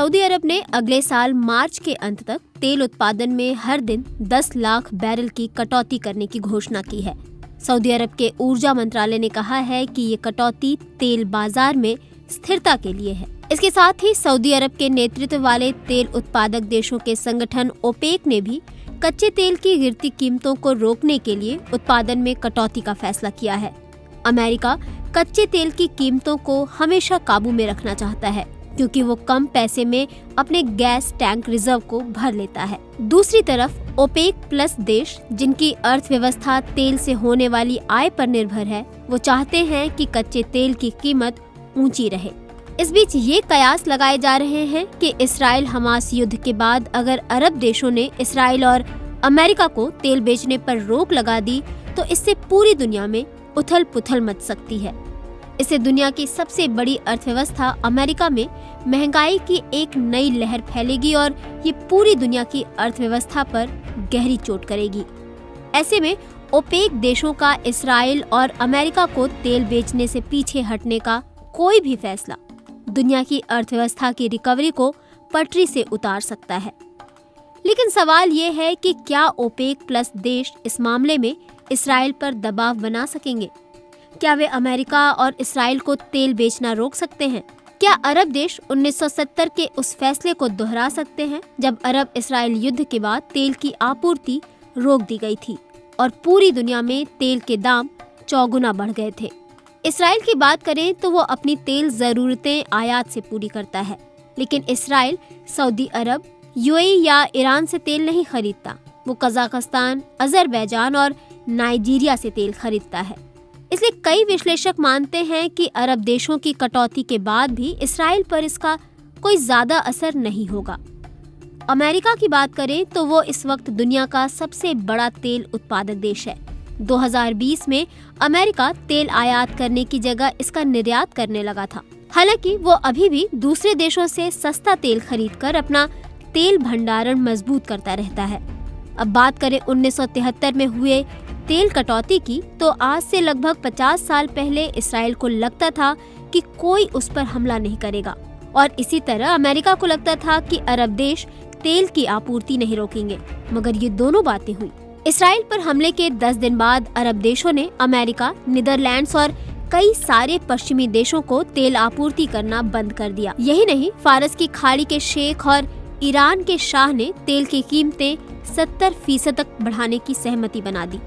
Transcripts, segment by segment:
Saudi अरब ने अगले साल मार्च के अंत तक तेल उत्पादन में हर दिन 10 लाख बैरल की कटौती करने की घोषणा की है। सऊदी अरब के ऊर्जा मंत्रालय ने कहा है कि ये कटौती तेल बाजार में स्थिरता के लिए है। इसके साथ ही सऊदी अरब के नेतृत्व वाले तेल उत्पादक देशों के संगठन ओपेक ने भी कच्चे तेल की गिरती कीमतों को रोकने के लिए उत्पादन में कटौती का फैसला किया है। अमेरिका कच्चे तेल की कीमतों को हमेशा काबू में रखना चाहता है, क्योंकि वो कम पैसे में अपने गैस टैंक रिजर्व को भर लेता है। दूसरी तरफ ओपेक प्लस देश, जिनकी अर्थव्यवस्था तेल से होने वाली आय पर निर्भर है, वो चाहते हैं कि कच्चे तेल की कीमत ऊंची रहे। इस बीच ये कयास लगाए जा रहे हैं कि इसराइल हमास युद्ध के बाद अगर अरब देशों ने इसराइल और अमेरिका को तेल बेचने पर रोक लगा दी तो इससे पूरी दुनिया में उथल पुथल मच सकती है। इससे दुनिया की सबसे बड़ी अर्थव्यवस्था अमेरिका में महंगाई की एक नई लहर फैलेगी और ये पूरी दुनिया की अर्थव्यवस्था पर गहरी चोट करेगी। ऐसे में ओपेक देशों का इसराइल और अमेरिका को तेल बेचने से पीछे हटने का कोई भी फैसला दुनिया की अर्थव्यवस्था की रिकवरी को पटरी से उतार सकता है। लेकिन सवाल ये है कि क्या ओपेक प्लस देश इस मामले में इसराइल पर दबाव बना सकेंगे? क्या वे अमेरिका और इसराइल को तेल बेचना रोक सकते हैं? क्या अरब देश 1970 के उस फैसले को दोहरा सकते हैं जब अरब इसराइल युद्ध के बाद तेल की आपूर्ति रोक दी गई थी और पूरी दुनिया में तेल के दाम चौगुना बढ़ गए थे? इसराइल की बात करें तो वो अपनी तेल जरूरतें आयात से पूरी करता है, लेकिन इसराइल सऊदी अरब, यूएई या ईरान से तेल नहीं खरीदता। वो कजाकिस्तान, अजरबैजान और नाइजीरिया से तेल खरीदता है। इसलिए कई विश्लेषक मानते हैं कि अरब देशों की कटौती के बाद भी इसराइल पर इसका कोई ज्यादा असर नहीं होगा। अमेरिका की बात करें तो वो इस वक्त दुनिया का सबसे बड़ा तेल उत्पादक देश है। 2020 में अमेरिका तेल आयात करने की जगह इसका निर्यात करने लगा था। हालांकि वो अभी भी दूसरे देशों से सस्ता तेल खरीदकर अपना तेल भंडारण मजबूत करता रहता है। अब बात करें 1973 में हुए तेल कटौती की, तो आज से लगभग 50 साल पहले इसराइल को लगता था कि कोई उस पर हमला नहीं करेगा, और इसी तरह अमेरिका को लगता था कि अरब देश तेल की आपूर्ति नहीं रोकेंगे। मगर ये दोनों बातें हुई। इसराइल पर हमले के 10 दिन बाद अरब देशों ने अमेरिका, नीदरलैंड्स और कई सारे पश्चिमी देशों को तेल आपूर्ति करना बंद कर दिया। यही नहीं, फारस की खाड़ी के शेख और ईरान के शाह ने तेल की कीमतें 70% तक बढ़ाने की सहमति बना दी।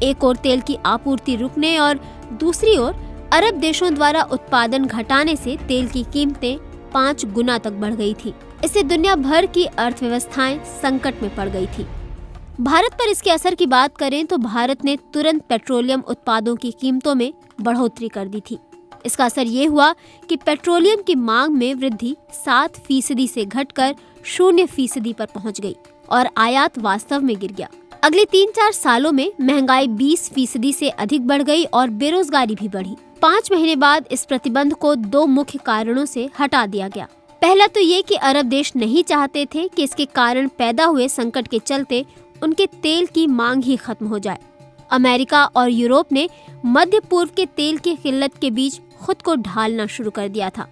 एक ओर तेल की आपूर्ति रुकने और दूसरी ओर अरब देशों द्वारा उत्पादन घटाने से तेल की कीमतें 5 गुना तक बढ़ गई थी। इससे दुनिया भर की अर्थव्यवस्थाएं संकट में पड़ गई थी। भारत पर इसके असर की बात करें तो भारत ने तुरंत पेट्रोलियम उत्पादों की कीमतों में बढ़ोतरी कर दी थी। इसका असर ये हुआ कि पेट्रोलियम की मांग में वृद्धि 7% से घटकर 0% पर पहुंच गई और आयात वास्तव में गिर गया। अगले 3-4 सालों में महंगाई 20% से अधिक बढ़ गई और बेरोजगारी भी बढ़ी। 5 महीने बाद इस प्रतिबंध को 2 मुख्य कारणों से हटा दिया गया। पहला तो ये कि अरब देश नहीं चाहते थे कि इसके कारण पैदा हुए संकट के चलते उनके तेल की मांग ही खत्म हो जाए। अमेरिका और यूरोप ने मध्य पूर्व के तेल की किल्लत के बीच खुद को ढालना शुरू कर दिया था।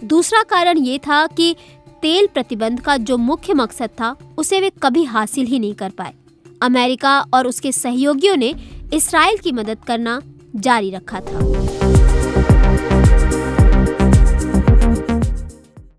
दूसरा कारण ये था कि तेल प्रतिबंध का जो मुख्य मकसद था उसे वे कभी हासिल ही नहीं कर पाए। अमेरिका और उसके सहयोगियों ने इसराइल की मदद करना जारी रखा था।